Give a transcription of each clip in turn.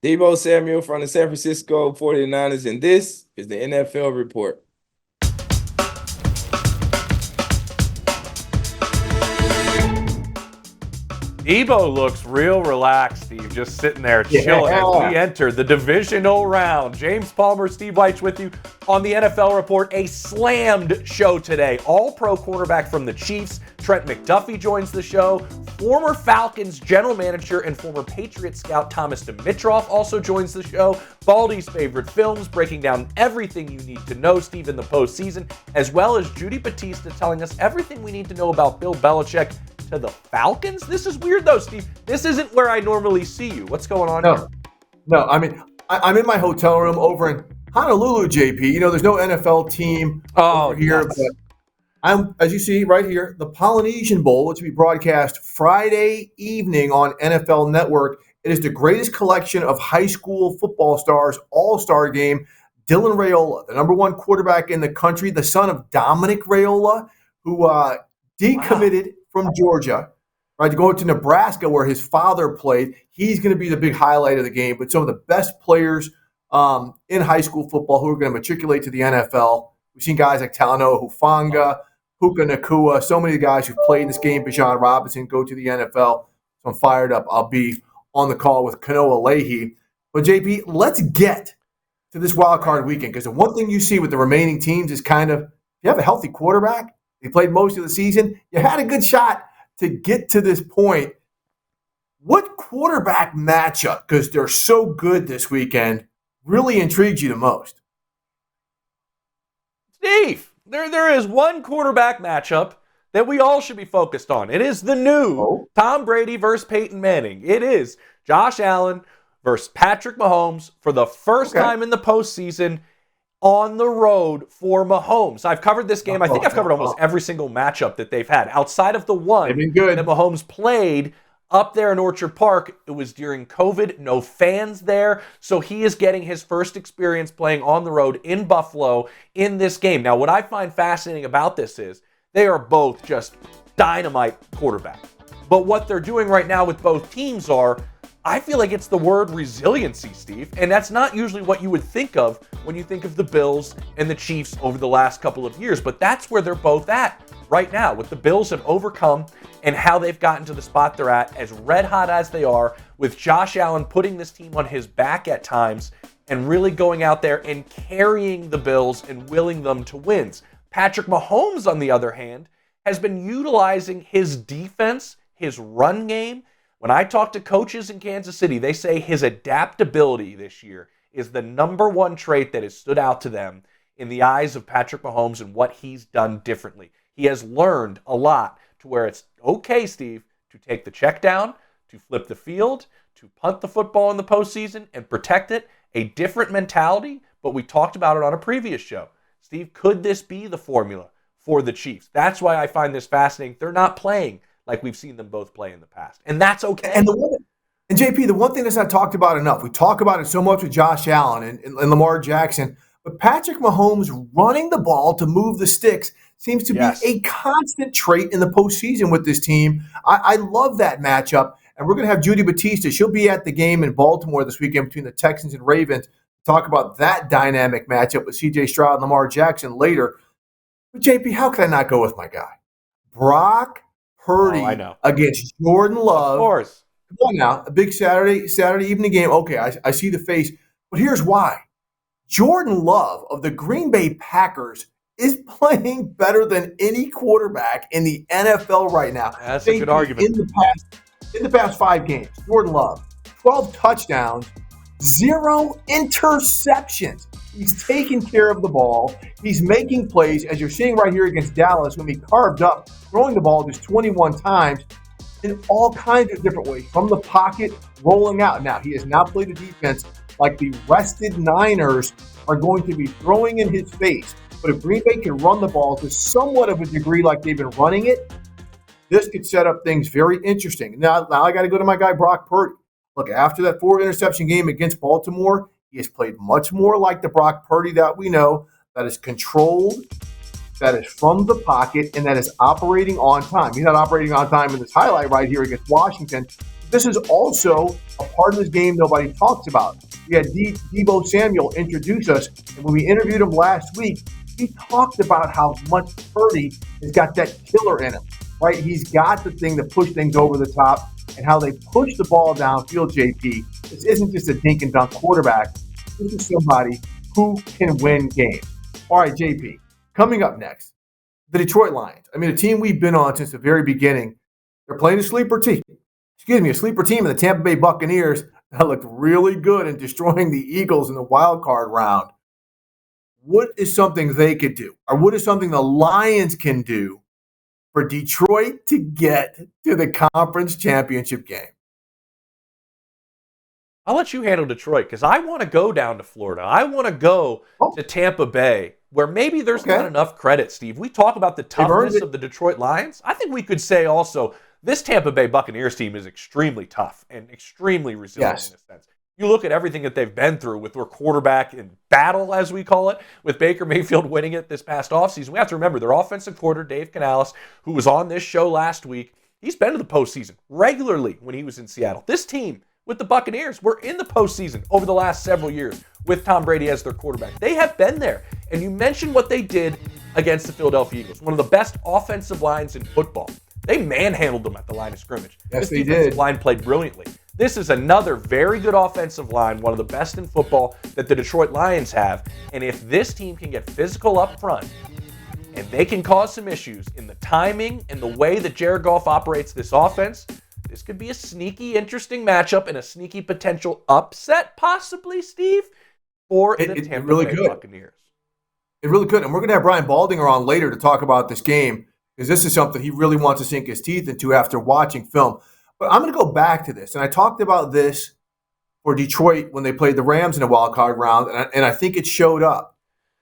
Debo Samuel from the San Francisco 49ers, and this is the NFL Report. Debo looks real relaxed, Steve, just sitting there chilling as we enter the divisional round. James Palmer, Steve Weich with you on the NFL Report. A slammed show today. All-pro quarterback from the Chiefs, Trent McDuffy, joins the show. Former Falcons general manager and former Patriots scout Thomas Dimitroff also joins the show. Baldi's favorite films, breaking down everything you need to know, Steve, in the postseason, as well as Judy Batista telling us everything we need to know about Bill Belichick to the Falcons? This is weird, though, Steve. This isn't where I normally see you. What's going on here? No, I mean, I'm in my hotel room over in Honolulu, JP. You know, there's no NFL team over here. But I'm, as you see right here, the Polynesian Bowl, which will be broadcast Friday evening on NFL Network. It is the greatest collection of high school football stars, all-star game. Dylan Raiola, the number one quarterback in the country, the son of Dominic Raiola, who decommitted from Georgia, right, to go to Nebraska where his father played. He's going to be the big highlight of the game. But some of the best players in high school football who are going to matriculate to the NFL. We've seen guys like Talanoa Hufanga, Puka Nakua, so many guys who've played in this game, Bijan Robinson, go to the NFL. So I'm fired up. I'll be on the call with Kanoa Leahy. But, JP, let's get to this wild card weekend, because the one thing you see with the remaining teams is kind of, if you have a healthy quarterback, he played most of the season, you had a good shot to get to this point. What quarterback matchup, because they're so good this weekend, really intrigues you the most? Steve, there is one quarterback matchup that we all should be focused on. It is the new Tom Brady versus Peyton Manning. It is Josh Allen versus Patrick Mahomes for the first time in the postseason on the road for Mahomes. I've covered this game. I think I've covered almost every single matchup that they've had. Outside of the one that Mahomes played up there in Orchard Park, it was during COVID, no fans there. So he is getting his first experience playing on the road in Buffalo in this game. Now, what I find fascinating about this is they are both just dynamite quarterbacks. But what they're doing right now with both teams I feel like it's the word resiliency, Steve. And that's not usually what you would think of when you think of the Bills and the Chiefs over the last couple of years. But that's where they're both at right now. What the Bills have overcome and how they've gotten to the spot they're at, as red hot as they are, with Josh Allen putting this team on his back at times and really going out there and carrying the Bills and willing them to wins. Patrick Mahomes, on the other hand, has been utilizing his defense, his run game. When I talk to coaches in Kansas City, they say his adaptability this year is the number one trait that has stood out to them in the eyes of Patrick Mahomes and what he's done differently. He has learned a lot to where it's okay, Steve, to take the check down, to flip the field, to punt the football in the postseason and protect it. A different mentality, but we talked about it on a previous show. Steve, could this be the formula for the Chiefs? That's why I find this fascinating. They're not playing like we've seen them both play in the past. And that's okay. And JP, the one thing that's not talked about enough, we talk about it so much with Josh Allen and Lamar Jackson, but Patrick Mahomes running the ball to move the sticks seems to be a constant trait in the postseason with this team. I love that matchup. And we're going to have Judy Batista. She'll be at the game in Baltimore this weekend between the Texans and Ravens. Talk about that dynamic matchup with C.J. Stroud and Lamar Jackson later. But, JP, how can I not go with my guy? Brock Purdy against Jordan Love. Of course. Come on now, a big Saturday evening game. Okay, I see the face. But here's why. Jordan Love of the Green Bay Packers is playing better than any quarterback in the NFL right now. That's a good argument. In the past 5 games, Jordan Love, 12 touchdowns, 0 interceptions. He's taking care of the ball. He's making plays, as you're seeing right here against Dallas, when he carved up, throwing the ball just 21 times in all kinds of different ways, from the pocket, rolling out. Now, he has not played a defense like the rested Niners are going to be throwing in his face. But if Green Bay can run the ball to somewhat of a degree like they've been running it, this could set up things very interesting. Now I got to go to my guy, Brock Purdy. Look, after that 4-interception game against Baltimore, he has played much more like the Brock Purdy that we know, that is controlled, that is from the pocket, and that is operating on time. He's not operating on time in this highlight right here against Washington. This is also a part of this game nobody talks about. We had Deebo Samuel introduce us, and when we interviewed him last week, he talked about how much Purdy has got that killer in him, right? He's got the thing to push things over the top, and how they push the ball downfield, JP. This isn't just a dink and dunk quarterback. This is somebody who can win games. All right, JP, coming up next, the Detroit Lions. I mean, a team we've been on since the very beginning. They're playing a sleeper team. A sleeper team in the Tampa Bay Buccaneers that looked really good in destroying the Eagles in the wild card round. What is something they could do? Or what is something the Lions can do for Detroit to get to the conference championship game? I'll let you handle Detroit because I want to go down to Florida. I want to go to Tampa Bay where maybe there's not enough credit, Steve. We talk about the toughness of the Detroit Lions. I think we could say also this Tampa Bay Buccaneers team is extremely tough and extremely resilient in a sense. You look at everything that they've been through with their quarterback in battle, as we call it, with Baker Mayfield winning it this past offseason. We have to remember their offensive coordinator, Dave Canales, who was on this show last week, he's been to the postseason regularly when he was in Seattle. This team with the Buccaneers were in the postseason over the last several years with Tom Brady as their quarterback. They have been there. And you mentioned what they did against the Philadelphia Eagles, one of the best offensive lines in football. They manhandled them at the line of scrimmage. Yes, this defensive line played brilliantly. This is another very good offensive line, one of the best in football that the Detroit Lions have. And if this team can get physical up front and they can cause some issues in the timing and the way that Jared Goff operates this offense, this could be a sneaky, interesting matchup and a sneaky potential upset, possibly, Steve, for the Tampa Bay Buccaneers. It really could. And we're going to have Brian Baldinger on later to talk about this game because this is something he really wants to sink his teeth into after watching film. But I'm going to go back to this. And I talked about this for Detroit when they played the Rams in a wild card round, and I think it showed up.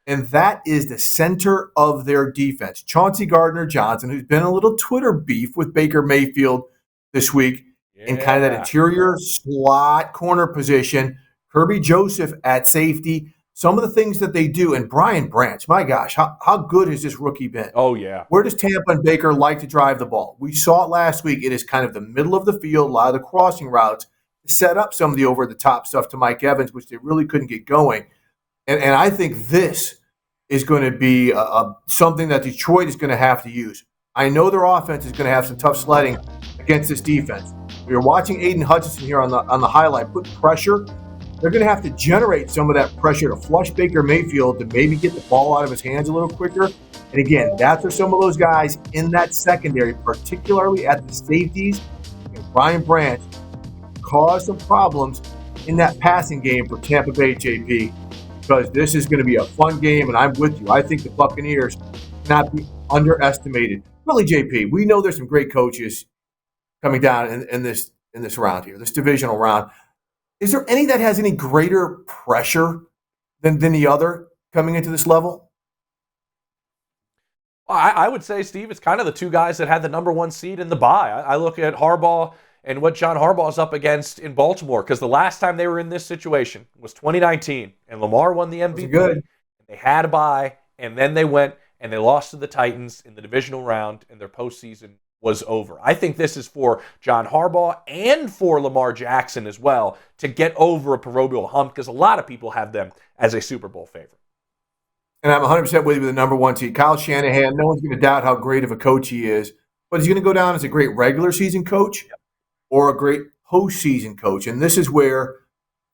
And that is the center of their defense. Chauncey Gardner-Johnson, who's been a little Twitter beef with Baker Mayfield this week in kind of that interior slot corner position. Kirby Joseph at safety. Some of the things that they do. And Brian Branch, my gosh, how good has this rookie been? Oh, yeah. Where does Tampa and Baker like to drive the ball? We saw it last week. It is kind of the middle of the field, a lot of the crossing routes, to set up some of the over-the-top stuff to Mike Evans, which they really couldn't get going. And I think this is going to be something that Detroit is going to have to use. I know their offense is going to have some tough sledding against this defense. We were watching Aiden Hutchinson here on the highlight put pressure. They're going to have to generate some of that pressure to flush Baker Mayfield to maybe get the ball out of his hands a little quicker. And again, that's where some of those guys in that secondary, particularly at the safeties, and Brian Branch, cause some problems in that passing game for Tampa Bay, JP, because this is going to be a fun game, and I'm with you. I think the Buccaneers cannot be underestimated. Really, JP, we know there's some great coaches coming down in this round here, this divisional round. Is there any that has any greater pressure than the other coming into this level? I would say, Steve, it's kind of the two guys that had the number one seed in the bye. I look at Harbaugh and what John Harbaugh is up against in Baltimore, because the last time they were in this situation was 2019, and Lamar won the MVP. Good. They had a bye, and then they went and they lost to the Titans in the divisional round, and their postseason was over. I think this is for John Harbaugh and for Lamar Jackson as well to get over a proverbial hump, because a lot of people have them as a Super Bowl favorite. And I'm 100% with you with the number one seed. Kyle Shanahan, no one's going to doubt how great of a coach he is, but he's going to go down as a great regular season coach or a great postseason coach. And this is where,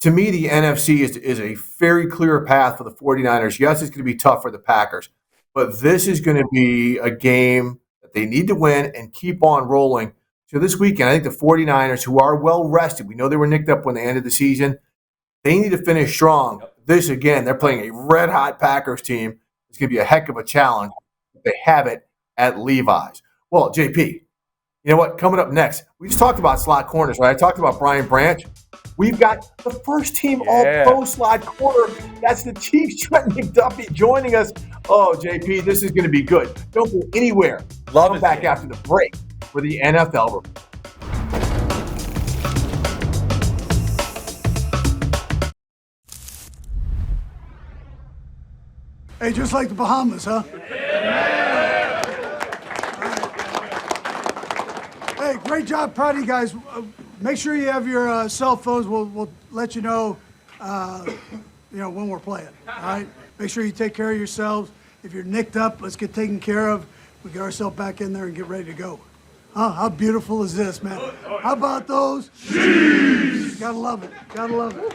to me, the NFC is a very clear path for the 49ers. Yes, it's going to be tough for the Packers, but this is going to be a game they need to win and keep on rolling. So this weekend, I think the 49ers, who are well rested, we know they were nicked up when they ended the season, they need to finish strong. This, again, they're playing a red-hot Packers team. It's going to be a heck of a challenge if they have it at Levi's. Well, JP, you know what? Coming up next, we just talked about slot corners, right? I talked about Brian Branch. We've got the first team all-pro slot corner. That's the Chiefs, Trent McDuffy, joining us. Oh, JP, this is going to be good. Don't go anywhere. Come back after the break for the NFL Review. Hey, just like the Bahamas, huh? Hey, great job. Proud of you guys. make sure you have your cell phones. We'll let you know, when we're playing. All right. Make sure you take care of yourselves. If you're nicked up, let's get taken care of. We get ourselves back in there and get ready to go. How beautiful is this, man? How about those? Jeez. Gotta love it. Gotta love it.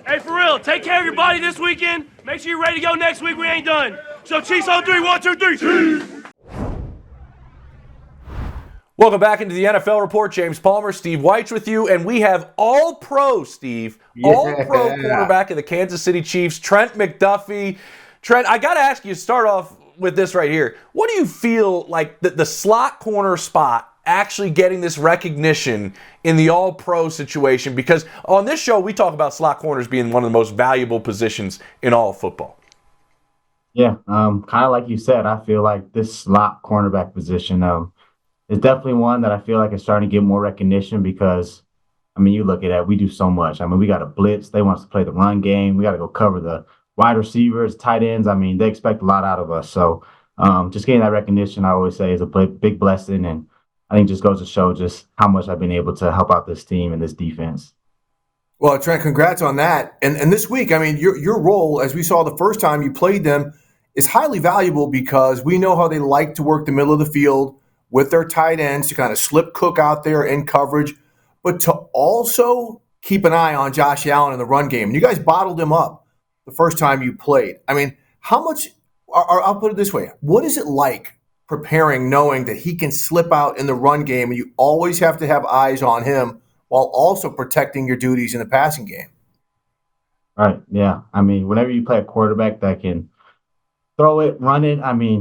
Hey, for real, take care of your body this weekend. Make sure you're ready to go next week. We ain't done. So, Chiefs on 3. 1, 2, 3. Chiefs. Welcome back into the NFL Report. James Palmer, Steve Weitz with you, and we have all-pro, Steve, all-pro quarterback of the Kansas City Chiefs, Trent McDuffy. Trent, I got to ask you to start off with this right here. What do you feel like the slot corner spot actually getting this recognition in the all-pro situation? Because on this show, we talk about slot corners being one of the most valuable positions in all of football. Yeah, kind of like you said, I feel like this slot cornerback position is definitely one that I feel like is starting to get more recognition because, you look at that, we do so much. We got to blitz. They want us to play the run game. We got to go cover the wide receivers, tight ends. They expect a lot out of us. So just getting that recognition, I always say, is a big blessing. And I think just goes to show just how much I've been able to help out this team and this defense. Well, Trent, congrats on that. And this week, your role, as we saw the first time you played them, is highly valuable because we know how they like to work the middle of the field with their tight ends to kind of slip Cook out there in coverage, but to also keep an eye on Josh Allen in the run game. And you guys bottled him up the first time you played. How much, or I'll put it this way, what is it like preparing knowing that he can slip out in the run game and you always have to have eyes on him while also protecting your duties in the passing game? Right, yeah. Whenever you play a quarterback that can throw it, run it.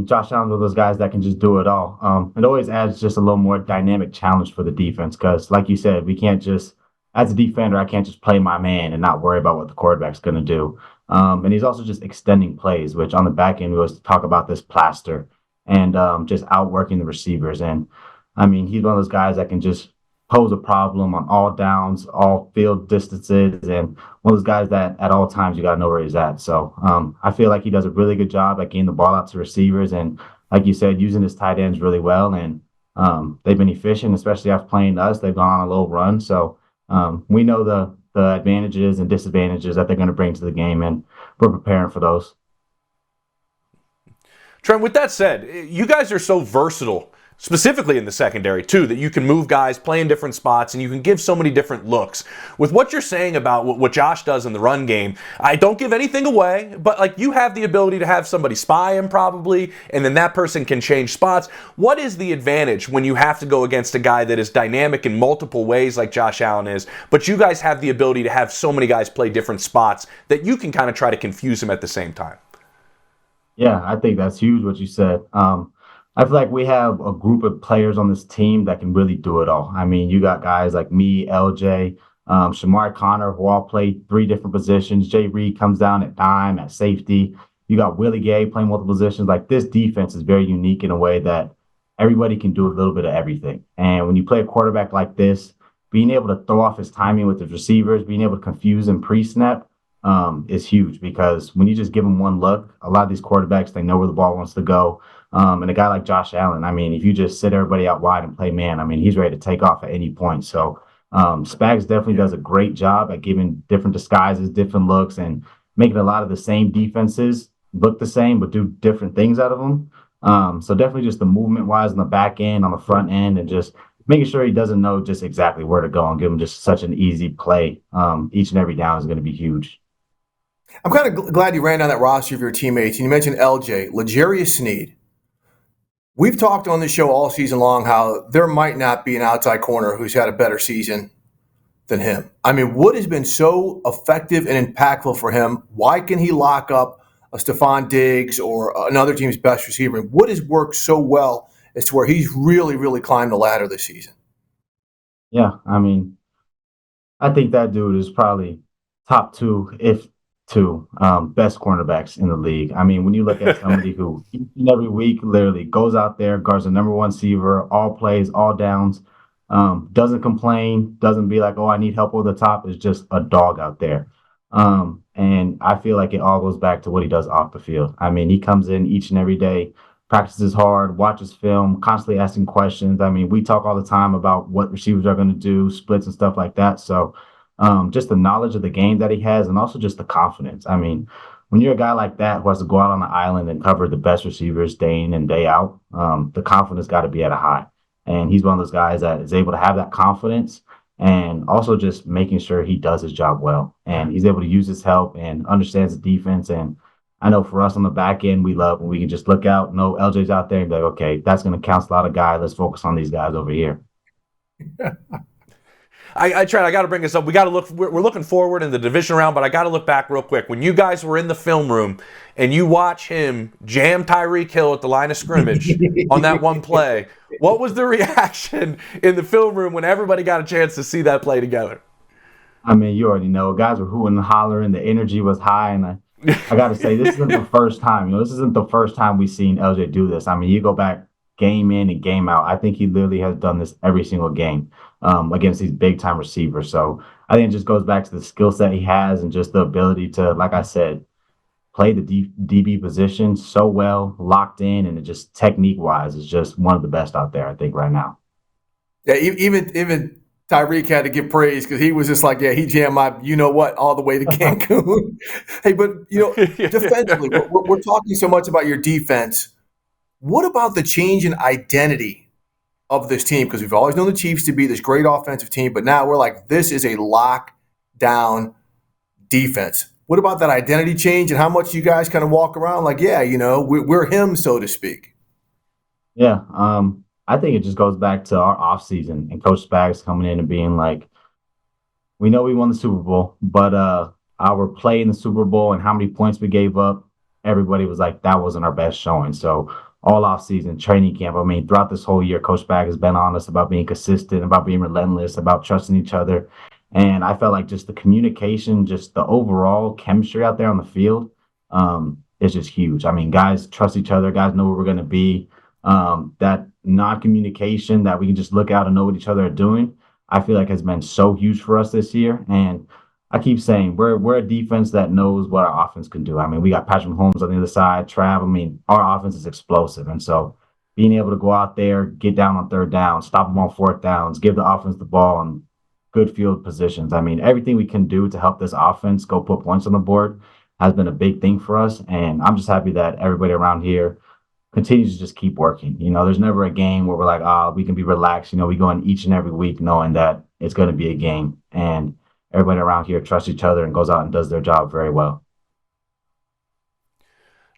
Josh Allen's one of those guys that can just do it all. It always adds just a little more dynamic challenge for the defense because, like you said, we can't just, as a defender, I can't just play my man and not worry about what the quarterback's going to do. And he's also just extending plays, which on the back end, we always talk about this plaster and just outworking the receivers. And, he's one of those guys that can just pose a problem on all downs, all field distances, and one of those guys that at all times you got to know where he's at. So I feel like he does a really good job at getting the ball out to receivers and, like you said, using his tight ends really well. And they've been efficient, especially after playing us. They've gone on a little run. So we know the advantages and disadvantages that they're going to bring to the game, and we're preparing for those. Trent, with that said, you guys are so versatile, specifically in the secondary, too, that you can move guys, play in different spots, and you can give so many different looks. With what you're saying about what Josh does in the run game, I don't give anything away, but you have the ability to have somebody spy him probably, and then that person can change spots. What is the advantage when you have to go against a guy that is dynamic in multiple ways like Josh Allen is, but you guys have the ability to have so many guys play different spots that you can kind of try to confuse him at the same time? Yeah, I think that's huge what you said. I feel like we have a group of players on this team that can really do it all. You got guys like me, LJ, Shamar Connor, who all play 3 different positions. Jay Reed comes down at dime, at safety. You got Willie Gay playing multiple positions. This defense is very unique in a way that everybody can do a little bit of everything. And when you play a quarterback like this, being able to throw off his timing with his receivers, being able to confuse him pre-snap is huge because when you just give them one look, a lot of these quarterbacks, they know where the ball wants to go. And a guy like Josh Allen, if you just sit everybody out wide and play man, he's ready to take off at any point. So Spags definitely does a great job at giving different disguises, different looks, and making a lot of the same defenses look the same but do different things out of them. So definitely just the movement-wise on the back end, on the front end, and just making sure he doesn't know just exactly where to go and give him just such an easy play. Each and every down is going to be huge. I'm kind of glad you ran down that roster of your teammates. And you mentioned LJ, L'Jarius Sneed. We've talked on this show all season long how there might not be an outside corner who's had a better season than him. What has been so effective and impactful for him? Why can he lock up a Stephon Diggs or another team's best receiver? What has worked so well as to where he's really, really climbed the ladder this season? Yeah, I think that dude is probably top 2, if 2 best cornerbacks in the league. When you look at somebody who each and every week literally goes out there, guards the number 1 receiver, all plays, all downs, doesn't complain, doesn't be like, oh, I need help over the top, is just a dog out there. And I feel like it all goes back to what he does off the field. He comes in each and every day, practices hard, watches film, constantly asking questions. I mean, we talk all the time about what receivers are going to do, splits and stuff like that. So just the knowledge of the game that he has and also just the confidence. I mean, when you're a guy like that who has to go out on the island and cover the best receivers day in and day out, the confidence got to be at a high. And he's one of those guys that is able to have that confidence and also just making sure he does his job well. And he's able to use his help and understands the defense. And I know for us on the back end, we love when we can just look out, know LJ's out there and be like, okay, that's going to cancel out a guy. Let's focus on these guys over here. I got to bring this up. We got to look. We're looking forward in the division round, but I got to look back real quick. When you guys were in the film room and you watch him jam Tyreek Hill at the line of scrimmage on that one play, what was the reaction in the film room when everybody got a chance to see that play together? I mean, you already know. Guys were hooting and hollering. The energy was high, and I got to say, this isn't the first time. This isn't the first time we've seen LJ do this. I mean, you go back game in and game out. I think he literally has done this every single game against these big-time receivers. So I think it just goes back to the skill set he has and just the ability to, like I said, play the DB position so well, locked in, and it just technique-wise is just one of the best out there, I think, right now. Yeah, even Tyreek had to give praise because he was just like, yeah, he jammed my you-know-what all the way to Cancun. Hey, but, defensively, we're talking so much about your defense. What about the change in identity of this team? Because we've always known the Chiefs to be this great offensive team, but now we're like, this is a lockdown defense. What about that identity change and how much you guys kind of walk around like, yeah, we're him, so to speak? Yeah, I think it just goes back to our offseason and Coach Spags coming in and being like, we know we won the Super Bowl, but our play in the Super Bowl and how many points we gave up, everybody was like, that wasn't our best showing. So all offseason, training camp, I mean, throughout this whole year, Coach Spags has been honest about being consistent, about being relentless, about trusting each other. And I felt like just the communication, just the overall chemistry out there on the field is just huge. I mean, guys trust each other. Guys know where we're going to be. That non-communication that we can just look out and know what each other are doing, I feel like has been so huge for us this year. And I keep saying we're a defense that knows what our offense can do. I mean, we got Patrick Mahomes on the other side, Trav. I mean, our offense is explosive. And so being able to go out there, get down on third down, stop them on fourth downs, give the offense the ball in good field positions. I mean, everything we can do to help this offense go put points on the board has been a big thing for us. And I'm just happy that everybody around here continues to just keep working. There's never a game where we're like, we can be relaxed. We go in each and every week knowing that it's going to be a game. And everybody around here trusts each other and goes out and does their job very well.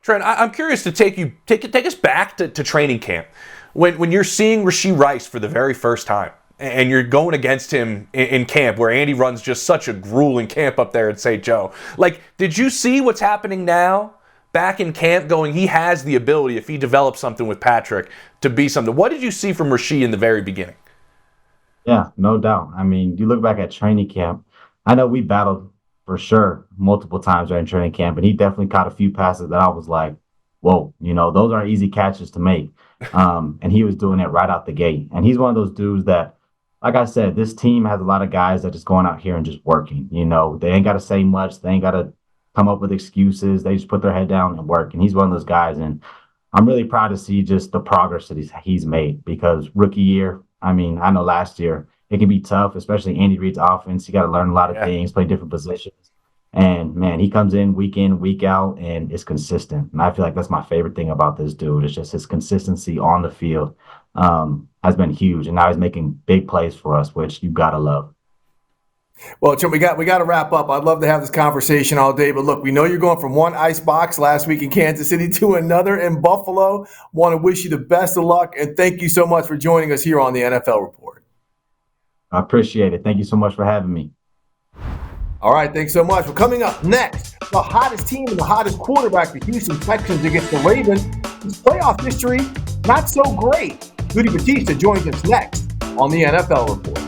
Trent, I'm curious to take us back to training camp. When you're seeing Rashee Rice for the very first time and you're going against him in camp where Andy runs just such a grueling camp up there at St. Joe. Like, did you see what's happening now back in camp going, he has the ability, if he develops something with Patrick, to be something? What did you see from Rashee in the very beginning? Yeah, no doubt. I mean, you look back at training camp, I know we battled for sure multiple times during training camp, and he definitely caught a few passes that I was like, whoa, those aren't easy catches to make. And he was doing it right out the gate. And he's one of those dudes that, like I said, this team has a lot of guys that just going out here and just working. They ain't got to say much. They ain't got to come up with excuses. They just put their head down and work. And he's one of those guys. And I'm really proud to see just the progress that he's made because rookie year, I mean, I know last year, it can be tough, especially Andy Reid's offense. You got to learn a lot of things, play different positions. And, man, he comes in, week out, and is consistent. And I feel like that's my favorite thing about this dude. It's just his consistency on the field has been huge. And now he's making big plays for us, which you got to love. Well, Tim, we got to wrap up. I'd love to have this conversation all day. But, look, we know you're going from one ice box last week in Kansas City to another in Buffalo. Want to wish you the best of luck. And thank you so much for joining us here on the NFL Report. I appreciate it. Thank you so much for having me. All right, thanks so much. Well, coming up next, the hottest team and the hottest quarterback, the Houston Texans against the Ravens. His playoff history, not so great. Judy Batista joins us next on the NFL Report.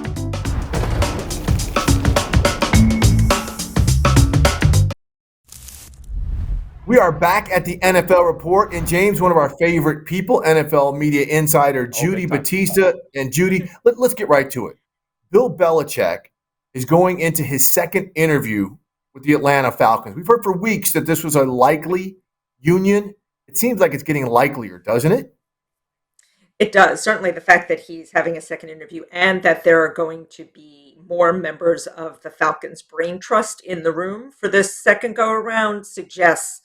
We are back at the NFL Report, and James, one of our favorite people, NFL media insider Judy Batista. And Judy, let's get right to it. Bill Belichick is going into his second interview with the Atlanta Falcons. We've heard for weeks that this was a likely union it seems like it's getting likelier, doesn't it? It does. Certainly the fact that he's having a second interview and that there are going to be more members of the Falcons brain trust in the room for this second go around suggests,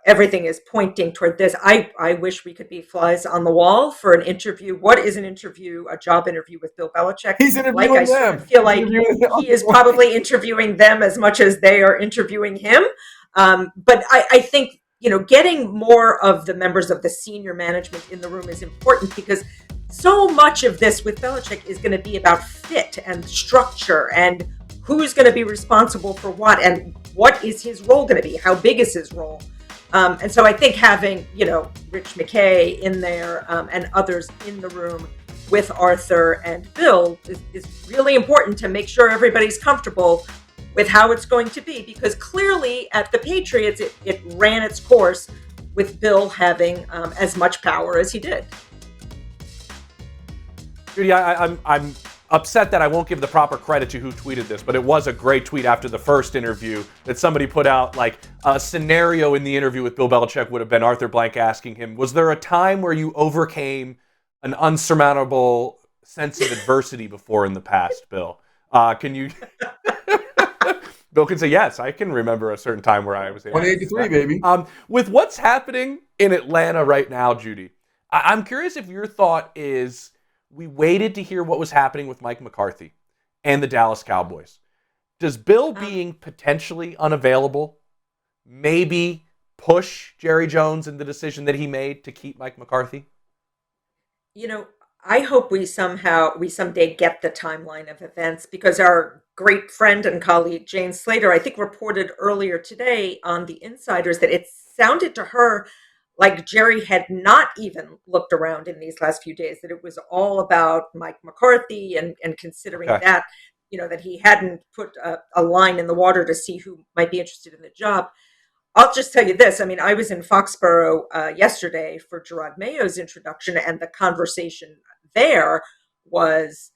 everything is pointing toward this. I wish we could be flies on the wall for an interview. What is an interview? A job interview with Bill Belichick? He's interviewing I them. sort of feel like he is probably interviewing them as much as they are interviewing him. But I think, getting more of the members of the senior management in the room is important because so much of this with Belichick is going to be about fit and structure and who's going to be responsible for what and what is his role going to be? How big is his role? And so I think having, Rich McKay in there and others in the room with Arthur and Bill is really important to make sure everybody's comfortable with how it's going to be, because clearly at the Patriots, it ran its course with Bill having as much power as he did. Judy, I'm upset that I won't give the proper credit to who tweeted this, but it was a great tweet after the first interview that somebody put out, like a scenario in the interview with Bill Belichick would have been Arthur Blank asking him, was there a time where you overcame an unsurmountable sense of adversity before in the past, Bill? Can you... Bill can say, yes, I can remember a certain time where I was able 183, baby. With what's happening in Atlanta right now, Judy, I'm curious if your thought is we waited to hear what was happening with Mike McCarthy and the Dallas Cowboys. Does Bill being potentially unavailable maybe push Jerry Jones in the decision that he made to keep Mike McCarthy? I hope we someday get the timeline of events, because our great friend and colleague Jane Slater, I think, reported earlier today on the Insiders that it sounded to her like Jerry had not even looked around in these last few days, that it was all about Mike McCarthy and considering that, that he hadn't put a line in the water to see who might be interested in the job. I'll just tell you this. I mean, I was in Foxborough yesterday for Gerard Mayo's introduction, and the conversation there was,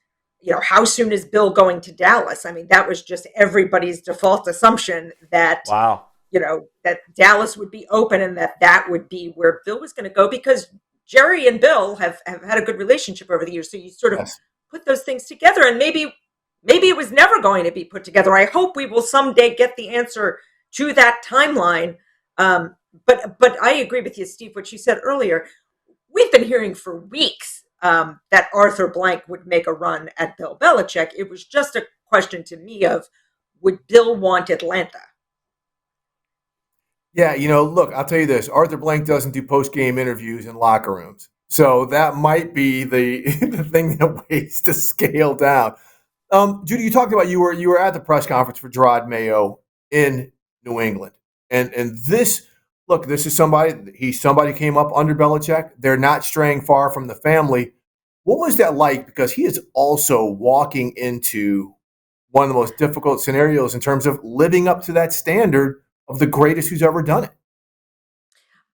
how soon is Bill going to Dallas? I mean, that was just everybody's default assumption that, that Dallas would be open and that would be where Bill was going to go, because Jerry and Bill have had a good relationship over the years. So you sort of put those things together, and maybe it was never going to be put together. I hope we will someday get the answer to that timeline. But I agree with you, Steve, what you said earlier. We've been hearing for weeks that Arthur Blank would make a run at Bill Belichick. It was just a question to me of, would Bill want Atlanta? Yeah, look, I'll tell you this. Arthur Blank doesn't do post-game interviews in locker rooms. So that might be the thing that weighs the scale down. Judy, you talked about you were at the press conference for Gerard Mayo in New England. And this is somebody came up under Belichick. They're not straying far from the family. What was that like? Because he is also walking into one of the most difficult scenarios in terms of living up to that standard of the greatest who's ever done it.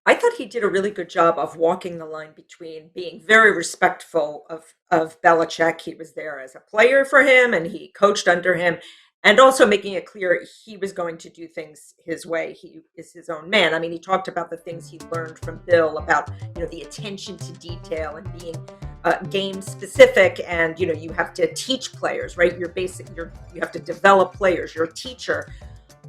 I thought he did a really good job of walking the line between being very respectful of Belichick. He was there as a player for him and he coached under him, and also making it clear he was going to do things his way. He is his own man. I mean, he talked about the things he learned from Bill about, the attention to detail and being game specific. And, you have to teach players, right? You have to develop players. You're a teacher.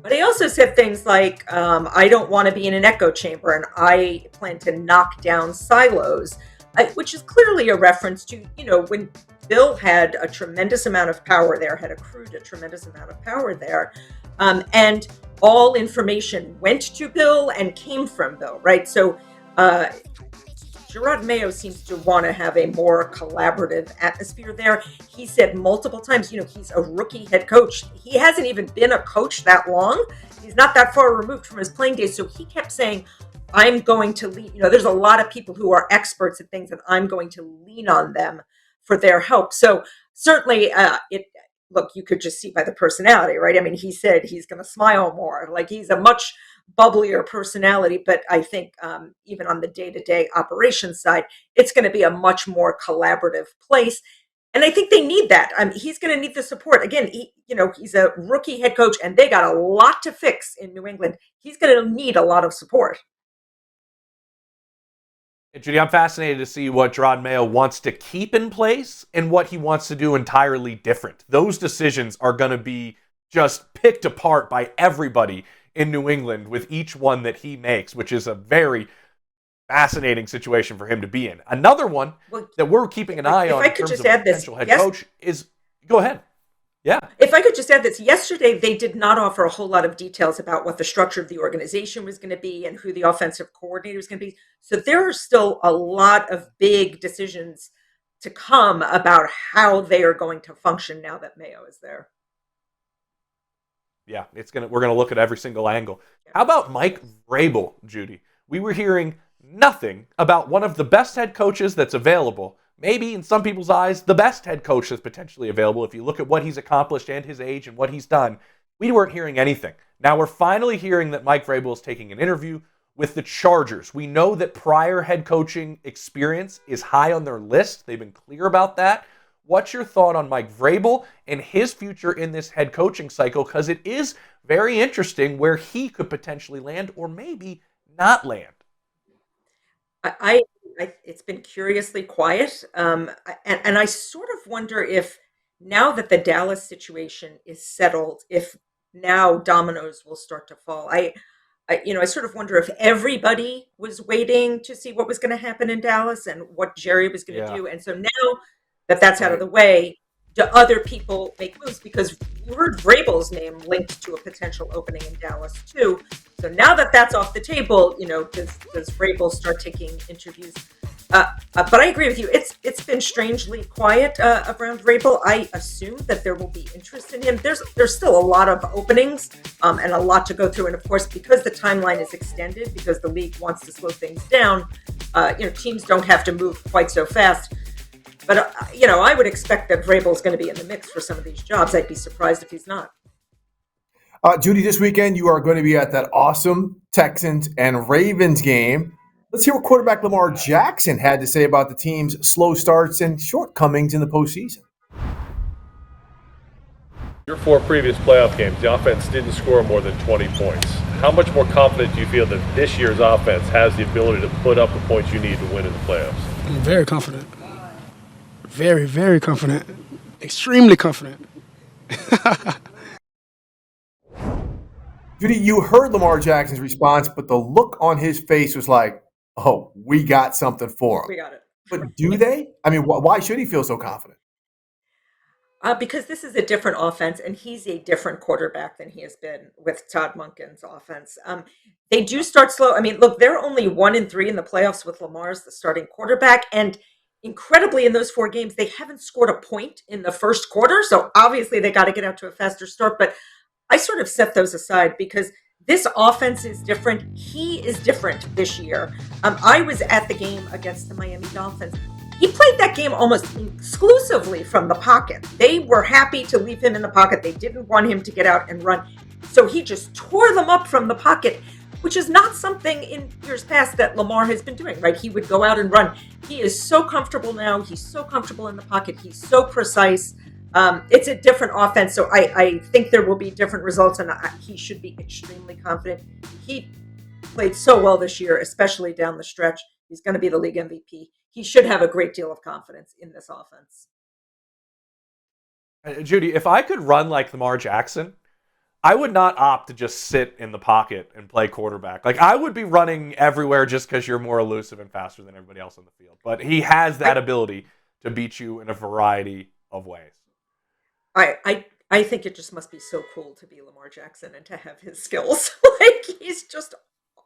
But he also said things like, I don't want to be in an echo chamber and I plan to knock down silos, which is clearly a reference to, when Bill had a tremendous amount of power there, had accrued a tremendous amount of power there. And all information went to Bill and came from Bill, right? So Gerard Mayo seems to want to have a more collaborative atmosphere there. He said multiple times, he's a rookie head coach. He hasn't even been a coach that long. He's not that far removed from his playing days. So he kept saying, I'm going to lean, there's a lot of people who are experts at things and I'm going to lean on them for their help. So certainly look, you could just see by the personality, right? I mean, he said he's going to smile more. Like, he's a much bubblier personality, but I think even on the day-to-day operations side, it's going to be a much more collaborative place. And I think they need that. He's going to need the support. Again, he's a rookie head coach and they got a lot to fix in New England. He's going to need a lot of support. Judy, I'm fascinated to see what Gerard Mayo wants to keep in place and what he wants to do entirely different. Those decisions are going to be just picked apart by everybody in New England with each one that he makes, which is a very fascinating situation for him to be in. Another one that we're keeping an eye on in terms of a potential head coach is, go ahead. Yeah. If I could just add this, yesterday they did not offer a whole lot of details about what the structure of the organization was going to be and who the offensive coordinator was going to be. So there are still a lot of big decisions to come about how they are going to function now that Mayo is there. Yeah, we're gonna look at every single angle. How about Mike Vrabel, Judy? We were hearing nothing about one of the best head coaches that's available. Maybe in some people's eyes, the best head coach that's potentially available. If you look at what he's accomplished and his age and what he's done, we weren't hearing anything. Now we're finally hearing that Mike Vrabel is taking an interview with the Chargers. We know that prior head coaching experience is high on their list. They've been clear about that. What's your thought on Mike Vrabel and his future in this head coaching cycle? Because it is very interesting where he could potentially land or maybe not land. It's been curiously quiet, and I sort of wonder if now that the Dallas situation is settled, if now dominoes will start to fall. I sort of wonder if everybody was waiting to see what was going to happen in Dallas and what Jerry was going to do, and so now that that's out of the way, do other people make moves? Because you heard Vrabel's name linked to a potential opening in Dallas too. So now that that's off the table, does Vrabel start taking interviews? But I agree with you. It's been strangely quiet around Vrabel. I assume that there will be interest in him. There's still a lot of openings and a lot to go through. And of course, because the timeline is extended, because the league wants to slow things down, teams don't have to move quite so fast. But, I would expect that Vrabel is going to be in the mix for some of these jobs. I'd be surprised if he's not. Judy, this weekend you are going to be at that awesome Texans and Ravens game. Let's hear what quarterback Lamar Jackson had to say about the team's slow starts and shortcomings in the postseason. Your 4 previous playoff games, the offense didn't score more than 20 points. How much more confident do you feel that this year's offense has the ability to put up the points you need to win in the playoffs? I'm very confident. Very, very confident. Extremely confident. Judy, you heard Lamar Jackson's response, but the look on his face was like, oh, we got something for him. We got it. But do they? I mean, why should he feel so confident? Because this is a different offense, and he's a different quarterback than he has been with Todd Monken's offense. They do start slow. I mean, look, they're only 1-3 in the playoffs with Lamar as the starting quarterback, and incredibly, in those 4 games, they haven't scored a point in the first quarter. So obviously, they got to get out to a faster start. But I sort of set those aside because this offense is different. He is different this year. I was at the game against the Miami Dolphins. He played that game almost exclusively from the pocket. They were happy to leave him in the pocket. They didn't want him to get out and run. So he just tore them up from the pocket, which is not something in years past that Lamar has been doing, right? He would go out and run. He is so comfortable now. He's so comfortable in the pocket. He's so precise. It's a different offense, so I think there will be different results, and he should be extremely confident. He played so well this year, especially down the stretch. He's going to be the league MVP. He should have a great deal of confidence in this offense. Judy, if I could run like Lamar Jackson, I would not opt to just sit in the pocket and play quarterback. Like, I would be running everywhere just because you're more elusive and faster than everybody else on the field. But he has that ability to beat you in a variety of ways. I think it just must be so cool to be Lamar Jackson and to have his skills. Like, he's just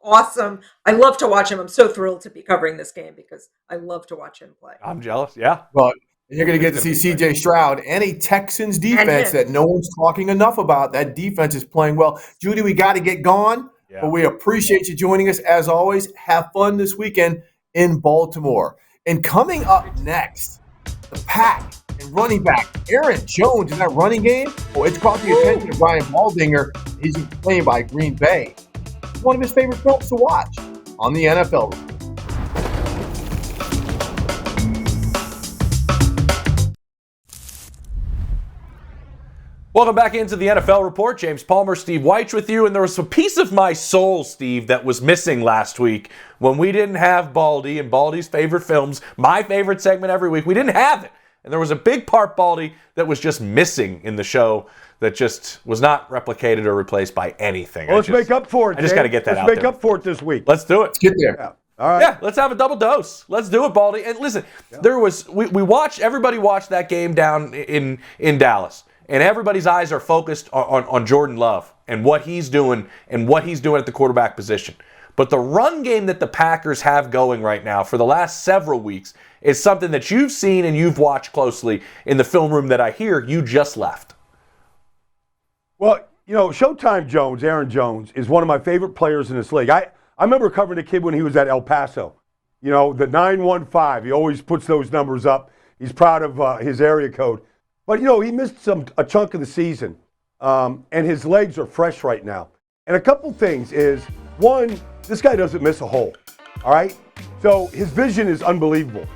awesome. I love to watch him. I'm so thrilled to be covering this game because I love to watch him play. I'm jealous, yeah. Well, you're going to get to see C.J. Stroud and a Texans defense that no one's talking enough about. That defense is playing well. Judy, we got to get going, but we appreciate you joining us. As always, have fun this weekend in Baltimore. And coming up next, the pack and running back Aaron Jones in that running game. Oh, it's caught the attention of Ryan Baldinger. He's playing by Green Bay. It's one of his favorite films to watch on the NFL Report. Welcome back into the NFL Report. James Palmer, Steve Weich with you. And there was a piece of my soul, Steve, that was missing last week when we didn't have Baldi and Baldi's favorite films, my favorite segment every week. We didn't have it. And there was a big part, Baldi, that was just missing in the show that just was not replicated or replaced by anything. Well, let's make up for it. I just got to get that out there. Let's there. make up for it this week. Let's do it. Let's get there. Yeah. All right. Yeah, let's have a double dose. Let's do it, Baldi. And listen, we watched, everybody watched that game down in Dallas. And everybody's eyes are focused on Jordan Love and what he's doing at the quarterback position. But the run game that the Packers have going right now for the last several weeks is something that you've seen and you've watched closely in the film room that I hear you just left. Well, Showtime Jones, Aaron Jones, is one of my favorite players in this league. I remember covering the kid when he was at El Paso. The 915. He always puts those numbers up. He's proud of his area code. But, he missed a chunk of the season, and his legs are fresh right now. And a couple things is, one, this guy doesn't miss a hole, all right? So his vision is unbelievable.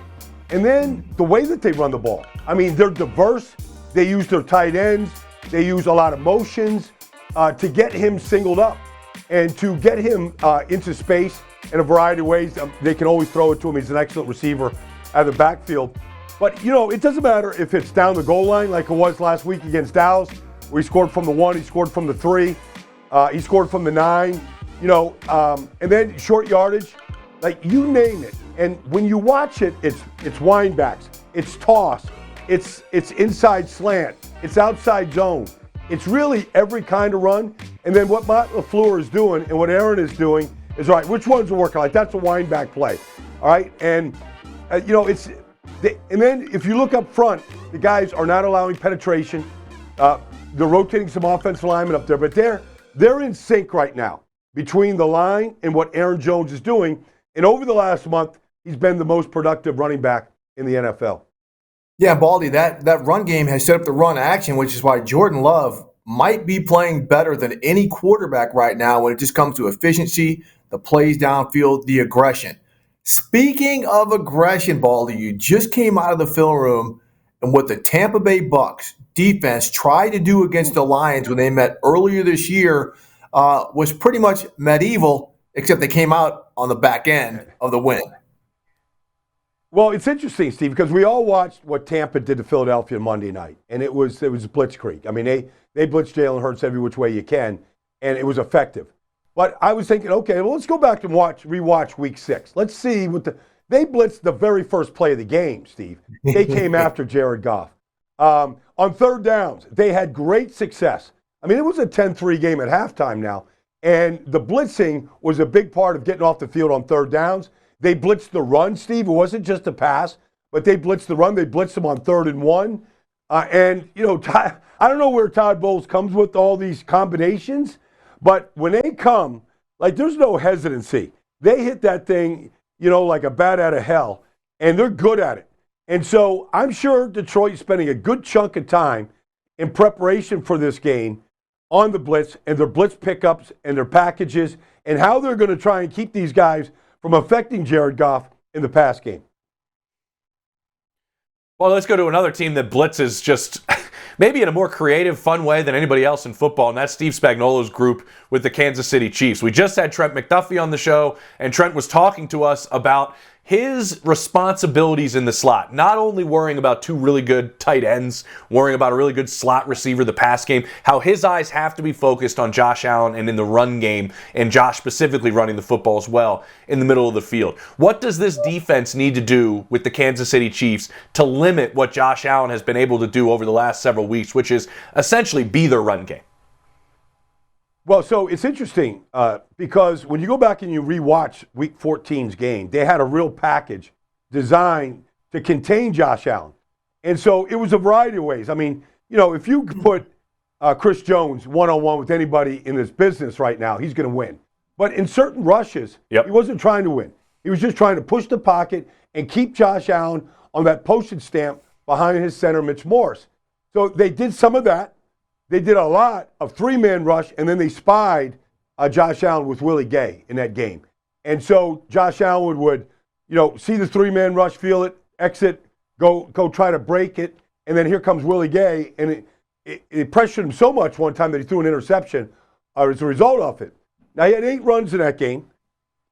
And then the way that they run the ball. I mean, they're diverse. They use their tight ends. They use a lot of motions to get him singled up and to get him into space in a variety of ways. They can always throw it to him. He's an excellent receiver out of the backfield. But, it doesn't matter if it's down the goal line like it was last week against Dallas, where he scored from the 1, he scored from the 3, he scored from the 9, and then short yardage, like you name it. And when you watch it, it's winebacks, it's toss, it's inside slant, it's outside zone. It's really every kind of run. And then what Matt LaFleur is doing and what Aaron is doing is, all right, which ones are working? Like, that's a wineback play, all right? And, and then if you look up front, the guys are not allowing penetration. They're rotating some offensive linemen up there, but they're in sync right now between the line and what Aaron Jones is doing. And over the last month, he's been the most productive running back in the NFL. Yeah, Baldi, that run game has set up the run action, which is why Jordan Love might be playing better than any quarterback right now when it just comes to efficiency, the plays downfield, the aggression. Speaking of aggression, Baldi, you just came out of the film room, and what the Tampa Bay Bucs defense tried to do against the Lions when they met earlier this year was pretty much medieval, except they came out on the back end of the win. Well, it's interesting, Steve, because we all watched what Tampa did to Philadelphia Monday night, and it was blitzkrieg. I mean, they blitzed Jalen Hurts every which way you can, and it was effective. But I was thinking, okay, well, let's go back and rewatch Week 6. Let's see they blitzed the very first play of the game, Steve. They came after Jared Goff. On third downs, they had great success. I mean, it was a 10-3 game at halftime now, and the blitzing was a big part of getting off the field on third downs. They blitzed the run, Steve. It wasn't just a pass, but they blitzed the run. They blitzed them on 3rd and 1. I don't know where Todd Bowles comes with all these combinations, but when they come, like, there's no hesitancy. They hit that thing, like a bat out of hell, and they're good at it. And so I'm sure Detroit's spending a good chunk of time in preparation for this game on the blitz and their blitz pickups and their packages and how they're going to try and keep these guys from affecting Jared Goff in the pass game. Well, let's go to another team that blitzes just maybe in a more creative, fun way than anybody else in football, and that's Steve Spagnuolo's group with the Kansas City Chiefs. We just had Trent McDuffy on the show, and Trent was talking to us about his responsibilities in the slot, not only worrying about 2 really good tight ends, worrying about a really good slot receiver, the pass game, how his eyes have to be focused on Josh Allen and in the run game, and Josh specifically running the football as well in the middle of the field. What does this defense need to do with the Kansas City Chiefs to limit what Josh Allen has been able to do over the last several weeks, which is essentially be their run game? Well, so it's interesting because when you go back and you rewatch Week 14's game, they had a real package designed to contain Josh Allen. And so it was a variety of ways. I mean, if you put Chris Jones one-on-one with anybody in this business right now, he's going to win. But in certain rushes, He wasn't trying to win. He was just trying to push the pocket and keep Josh Allen on that postage stamp behind his center, Mitch Morse. So they did some of that. They did a lot of 3-man rush, and then they spied Josh Allen with Willie Gay in that game. And so Josh Allen would see the 3-man rush, feel it, exit, go try to break it, and then here comes Willie Gay, and it pressured him so much one time that he threw an interception as a result of it. Now, he had 8 runs in that game,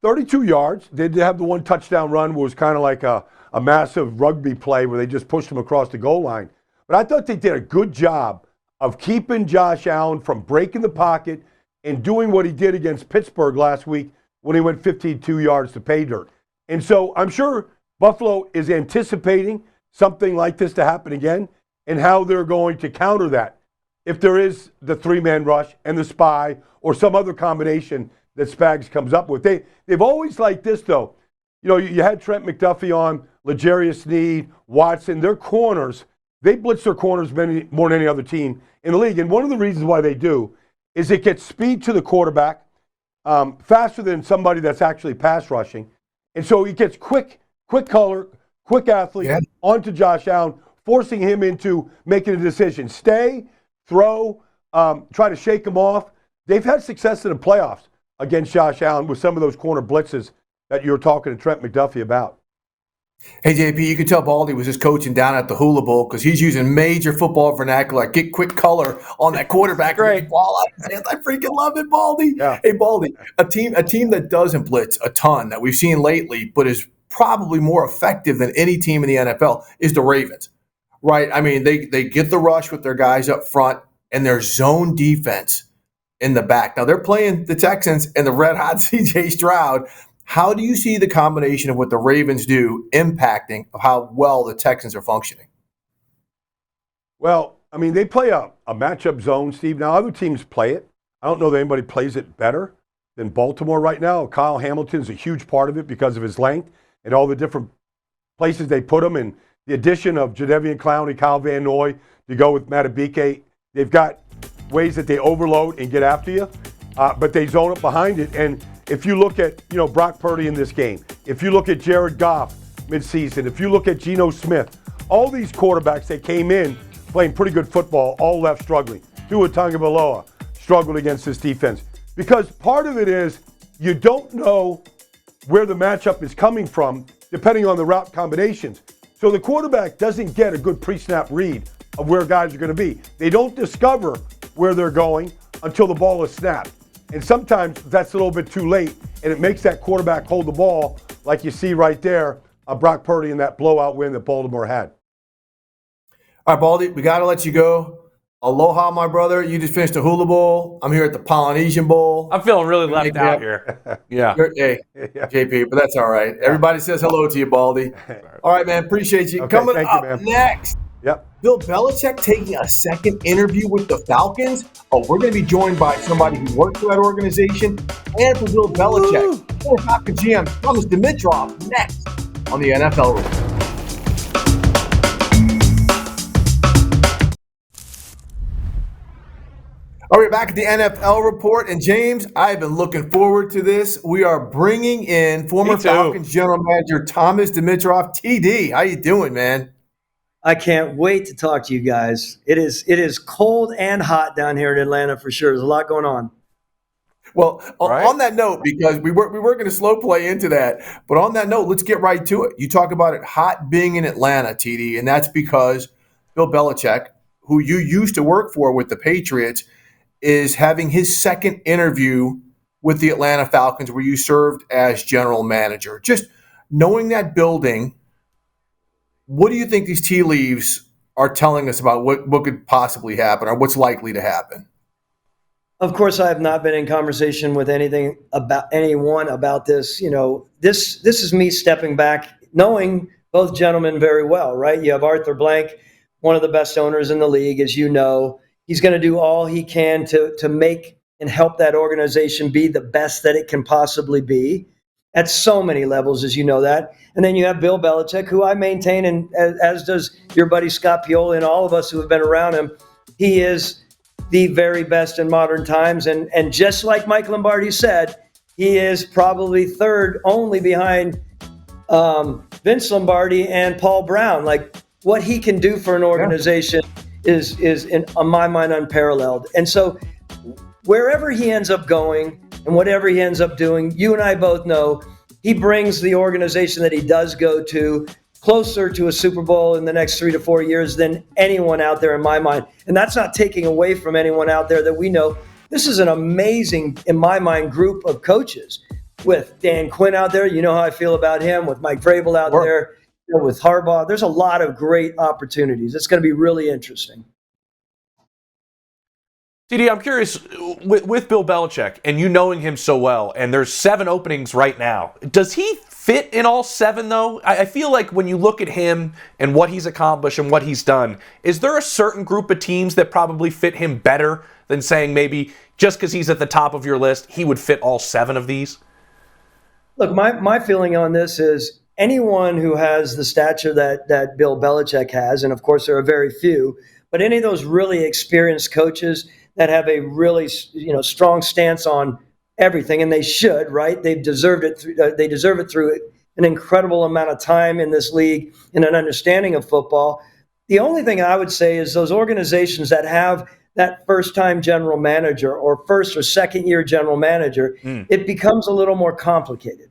32 yards. They did have the one touchdown run, was kind of like a massive rugby play where they just pushed him across the goal line. But I thought they did a good job of keeping Josh Allen from breaking the pocket and doing what he did against Pittsburgh last week when he went 52 yards to pay dirt. And so I'm sure Buffalo is anticipating something like this to happen again and how they're going to counter that if there is the 3-man rush and the spy or some other combination that Spags comes up with. They've always liked this, though. You know, you had Trent McDuffy on, L'Jarius Sneed, Watson. Their corners, they blitz their corners more than any other team in the league. And one of the reasons why they do is it gets speed to the quarterback faster than somebody that's actually pass rushing. And so he gets quick color, quick athlete onto Josh Allen, forcing him into making a decision. Stay, throw, try to shake him off. They've had success in the playoffs against Josh Allen with some of those corner blitzes that you were talking to Trent McDuffy about. Hey, JP, you could tell Baldi was just coaching down at the Hula Bowl because he's using major football vernacular, like get quick color on that quarterback. Great. Ball out of his hands. I freaking love it, Baldi. Yeah. Hey, Baldi, a team that doesn't blitz a ton that we've seen lately, but is probably more effective than any team in the NFL is the Ravens, right? I mean, they get the rush with their guys up front and their zone defense in the back. Now, they're playing the Texans and the red-hot C.J. Stroud. How do you see the combination of what the Ravens do impacting how well the Texans are functioning? Well, I mean, they play a matchup zone, Steve. Now, other teams play it. I don't know that anybody plays it better than Baltimore right now. Kyle Hamilton's a huge part of it because of his length and all the different places they put him. And the addition of Jadeveon Clowney, Kyle Van Noy to go with Matabike, they've got ways that they overload and get after you, but they zone up behind it. And if you look at, Brock Purdy in this game, if you look at Jared Goff midseason, if you look at Geno Smith, all these quarterbacks that came in playing pretty good football, all left struggling. Tua Tagovailoa struggled against this defense. Because part of it is you don't know where the matchup is coming from depending on the route combinations. So the quarterback doesn't get a good pre-snap read of where guys are going to be. They don't discover where they're going until the ball is snapped. And sometimes that's a little bit too late, and it makes that quarterback hold the ball like you see right there, Brock Purdy in that blowout win that Baltimore had. All right, Baldi, we got to let you go. Aloha, my brother. You just finished the Hula Bowl. I'm here at the Polynesian Bowl. I'm feeling really left out here. Yeah. Hey, JP, but that's all right. Everybody says hello to you, Baldi. All right, man. Appreciate you. Okay, Coming thank up you, man. next. Yep. Bill Belichick taking a second interview with the Falcons. Oh, we're going to be joined by somebody who worked for that organization and for Bill Belichick. Former Falcons GM Thomas Dimitroff next on the NFL Report. All right, we're back at the NFL Report. And James, I've been looking forward to this. We are bringing in former Falcons General Manager Thomas Dimitroff. TD, how you doing, man? I can't wait to talk to you guys. It is cold and hot down here in Atlanta for sure. There's a lot going on. Well, on that note, because we were going to slow play into that, but on that note, let's get right to it. You talk about it hot being in Atlanta, TD, and that's because Bill Belichick, who you used to work for with the Patriots, is having his second interview with the Atlanta Falcons where you served as general manager. Just knowing that building, what do you think these tea leaves are telling us about what could possibly happen or what's likely to happen? Of course, I have not been in conversation with anyone about this. This is me stepping back, knowing both gentlemen very well, right? You have Arthur Blank, one of the best owners in the league, as you know. He's going to do all he can to make and help that organization be the best that it can possibly be at so many levels, as you know that. And then you have Bill Belichick, who I maintain, and as does your buddy Scott Pioli and all of us who have been around him. He is the very best in modern times. And just like Mike Lombardi said, he is probably third only behind Vince Lombardi and Paul Brown. Like, what he can do for an organization is in my mind, unparalleled. And so wherever he ends up going and whatever he ends up doing, you and I both know he brings the organization that he does go to closer to a Super Bowl in the next 3 to 4 years than anyone out there in my mind. And that's not taking away from anyone out there that we know. This is an amazing, in my mind, group of coaches. With Dan Quinn out there, you know how I feel about him. With Mike Vrabel out there, with Harbaugh, there's a lot of great opportunities. It's going to be really interesting. TD, I'm curious, with Bill Belichick and you knowing him so well, and there's 7 openings right now, does he fit in all 7, though? I feel like when you look at him and what he's accomplished and what he's done, is there a certain group of teams that probably fit him better than saying maybe just because he's at the top of your list, he would fit all 7 of these? Look, my feeling on this is anyone who has the stature that Bill Belichick has, and of course there are very few, but any of those really experienced coaches that have a really strong stance on everything, and they should, right? They deserve it through an incredible amount of time in this league and an understanding of football. The only thing I would say is those organizations that have that first-time general manager or first or second-year general manager, it becomes a little more complicated.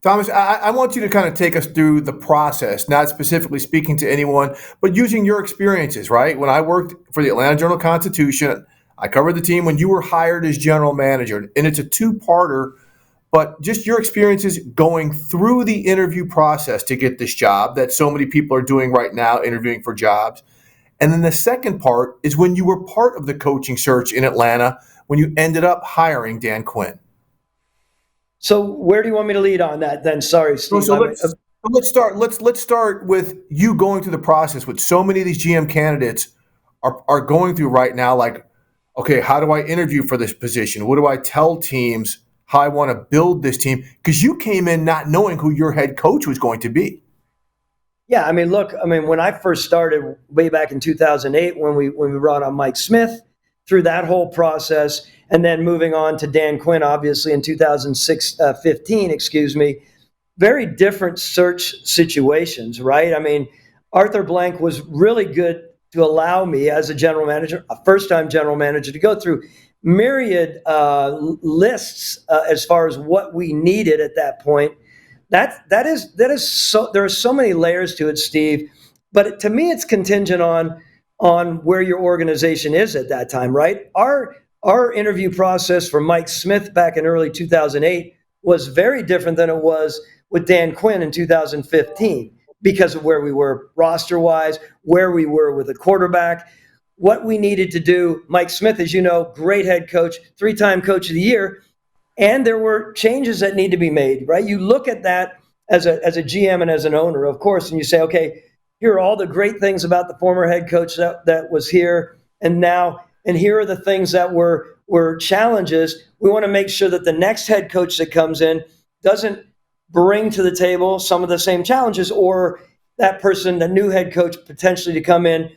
Thomas, I want you to kind of take us through the process, not specifically speaking to anyone, but using your experiences, right? When I worked for the Atlanta Journal-Constitution, I covered the team when you were hired as general manager, and it's a 2-parter, but just your experiences going through the interview process to get this job that so many people are doing right now, interviewing for jobs. And then the second part is when you were part of the coaching search in Atlanta, when you ended up hiring Dan Quinn. So where do you want me to lead on that then? Sorry, Steve. So let's start. Let's start with you going through the process, which so many of these GM candidates are going through right now. Like, okay, how do I interview for this position? What do I tell teams how I want to build this team? Because you came in not knowing who your head coach was going to be. Yeah, when I first started way back in 2008, when we brought on Mike Smith, through that whole process, and then moving on to Dan Quinn, obviously in 2015, very different search situations, right? I mean, Arthur Blank was really good to allow me as a general manager, a first-time general manager, to go through myriad lists as far as what we needed at that point. That is so. There are so many layers to it, Steve. But to me, it's contingent on where your organization is at that time, right? Our interview process for Mike Smith back in early 2008 was very different than it was with Dan Quinn in 2015 because of where we were roster-wise, where we were with a quarterback, what we needed to do. Mike Smith, as you know, great head coach, 3-time coach of the year, and there were changes that need to be made, right? You look at that as a GM and as an owner, of course, and you say, okay, here are all the great things about the former head coach that was here and now, and here are the things that were challenges. We want to make sure that the next head coach that comes in doesn't bring to the table some of the same challenges, or that person, the new head coach, potentially to come in.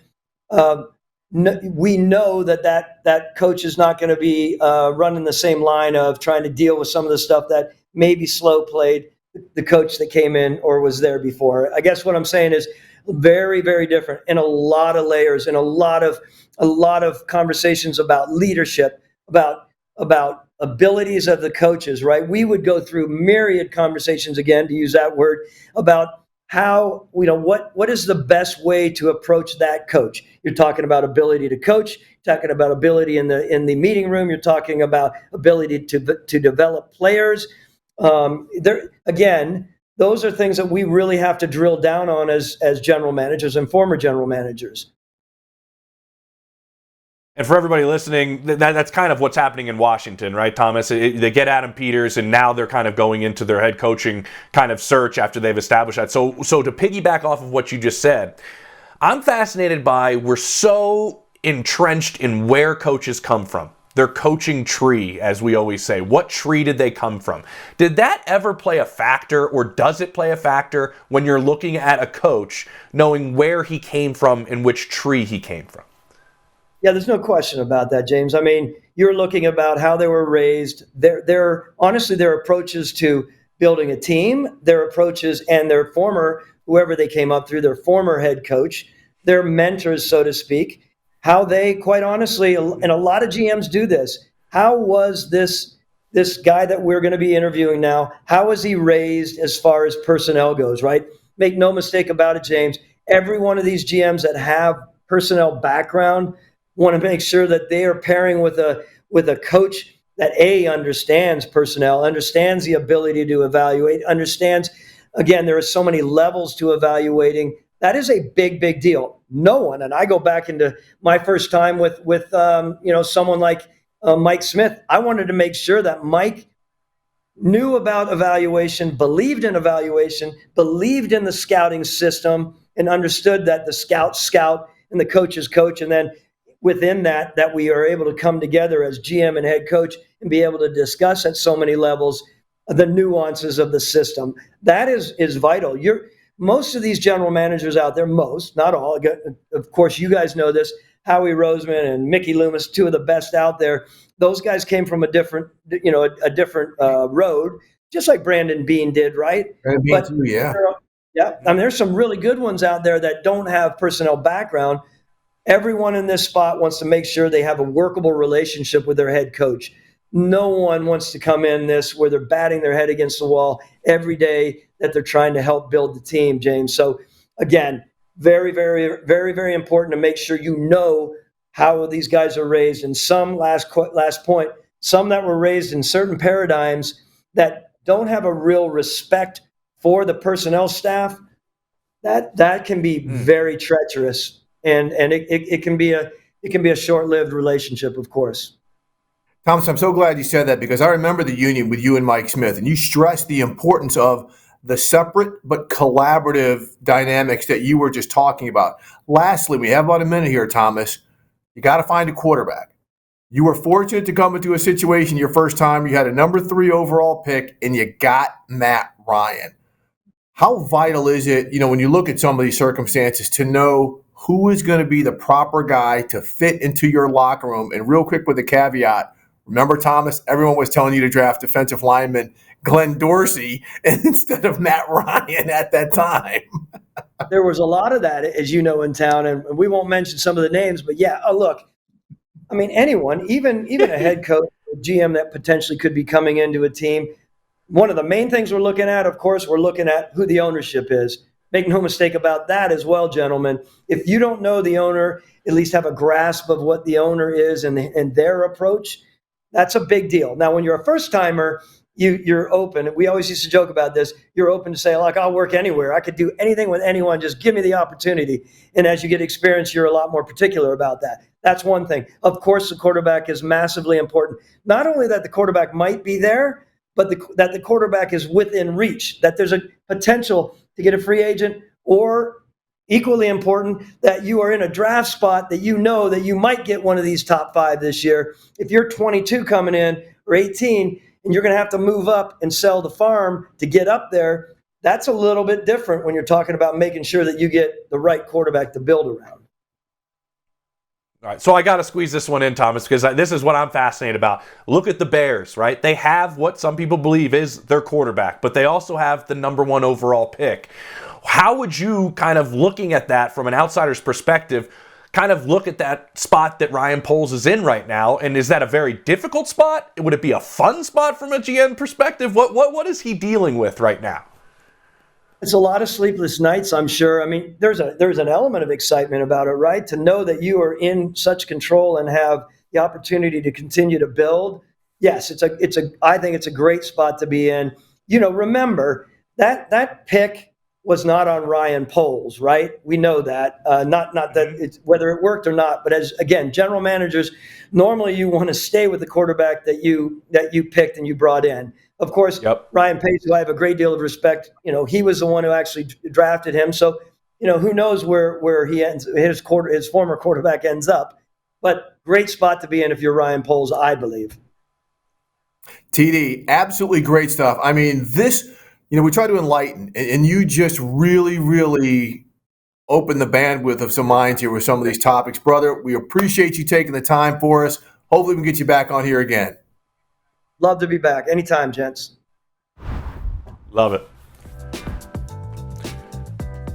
We know that coach is not going to be running the same line of trying to deal with some of the stuff that maybe slow played the coach that came in or was there before. I guess what I'm saying is very, very different in a lot of layers, and a lot of conversations about leadership, about abilities of the coaches, right? We would go through myriad conversations, again, to use that word, about how, what is the best way to approach that coach? You're talking about ability to coach, you're talking about ability in the meeting room, you're talking about ability to develop players. Those are things that we really have to drill down on as general managers and former general managers. And for everybody listening, that's kind of what's happening in Washington, right, Thomas? They get Adam Peters, and now they're kind of going into their head coaching kind of search after they've established that. So to piggyback off of what you just said, I'm fascinated by, we're so entrenched in where coaches come from. Their coaching tree, as we always say. What tree did they come from? Did that ever play a factor, or does it play a factor when you're looking at a coach, knowing where he came from and which tree he came from? Yeah, there's no question about that, James. I mean, you're looking about how they were raised. Their approaches to building a team, their approaches, and their former, whoever they came up through, their former head coach, their mentors, so to speak, how they, quite honestly, and a lot of GMs do this, how was this this guy that we're going to be interviewing now, how is he raised as far as personnel goes, right? Make no mistake about it, James. Every one of these GMs that have personnel background want to make sure that they are pairing with a coach that understands personnel, understands the ability to evaluate, understands, again, there are so many levels to evaluating. That is a big, big deal. No one, and I go back into my first time with someone like Mike Smith. I wanted to make sure that Mike knew about evaluation, believed in evaluation, believed in the scouting system, and understood that the scout and the coach coach. And then within that we are able to come together as GM and head coach and be able to discuss at so many levels the nuances of the system. That is vital. Most of these general managers out there, most, not all, of course, you guys know this, Howie Roseman and Mickey Loomis, two of the best out there. Those guys came from a different road, just like Brandon Beane did, right? Brandon Beane too, yeah. Yeah, I mean, there's some really good ones out there that don't have personnel background. Everyone in this spot wants to make sure they have a workable relationship with their head coach. No one wants to come in this where they're batting their head against the wall every day that they're trying to help build the team, James. So, again, very, very, very, very important to make sure you know how these guys are raised. And some, last point, some that were raised in certain paradigms that don't have a real respect for the personnel staff, that can be very treacherous. And it can be a short-lived relationship, of course. Thomas, I'm so glad you said that because I remember the union with you and Mike Smith, and you stressed the importance of the separate but collaborative dynamics that you were just talking about. Lastly, we have about a minute here, Thomas. You got to find a quarterback. You were fortunate to come into a situation your first time. You had a number 3 overall pick, and you got Matt Ryan. How vital is it, when you look at some of these circumstances, to know who is going to be the proper guy to fit into your locker room? And real quick with a caveat, remember, Thomas, everyone was telling you to draft defensive lineman Glenn Dorsey instead of Matt Ryan at that time. There was a lot of that, as you know, in town, and we won't mention some of the names, but yeah, look, I mean, anyone, even a head coach, a GM that potentially could be coming into a team, one of the main things we're looking at, of course, we're looking at who the ownership is. Make no mistake about that as well, gentlemen. If you don't know the owner, at least have a grasp of what the owner is and their approach, that's a big deal. Now, when you're a first-timer, you're open. We always used to joke about this. You're open to say, like, I'll work anywhere. I could do anything with anyone. Just give me the opportunity. And as you get experience, you're a lot more particular about that. That's one thing. Of course, the quarterback is massively important. Not only that the quarterback might be there, but that the quarterback is within reach, that there's a potential to get a free agent, or equally important, that you are in a draft spot that you know that you might get one of these top 5 this year. If you're 22 coming in or 18 and you're going to have to move up and sell the farm to get up there, that's a little bit different when you're talking about making sure that you get the right quarterback to build around. All right, so I got to squeeze this one in, Thomas, because this is what I'm fascinated about. Look at the Bears, right? They have what some people believe is their quarterback, but they also have the number 1 overall pick. How would you, kind of looking at that from an outsider's perspective, kind of look at that spot that Ryan Poles is in right now? And is that a very difficult spot? Would it be a fun spot from a GM perspective? What is he dealing with right now? It's a lot of sleepless nights, I'm sure. I mean, there's an element of excitement about it, right? To know that you are in such control and have the opportunity to continue to build. Yes, I think it's a great spot to be in. Remember that pick was not on Ryan Poles, right? We know that. Not that it's whether it worked or not, but as again, general managers, normally you want to stay with the quarterback that you picked and you brought in. Of course, yep. Ryan Pace, who I have a great deal of respect, he was the one who actually drafted him. So, who knows where he ends, his former quarterback ends up. But great spot to be in if you're Ryan Poles, I believe. TD, absolutely great stuff. I mean, this, we try to enlighten, and you just really, really open the bandwidth of some minds here with some of these topics. Brother, we appreciate you taking the time for us. Hopefully we can get you back on here again. Love to be back. Anytime, gents. Love it.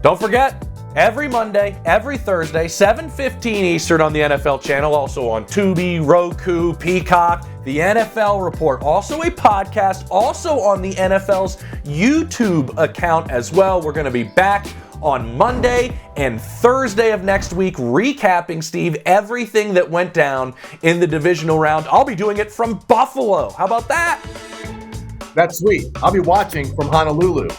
Don't forget, Every Monday, every Thursday, 7:15 Eastern on the NFL channel, also on Tubi, Roku, Peacock, the NFL Report, also a podcast, also on the NFL's YouTube account as well. We're going to be back on Monday and Thursday of next week, recapping, Steve, everything that went down in the divisional round. I'll be doing it from Buffalo. How about that? That's sweet. I'll be watching from Honolulu.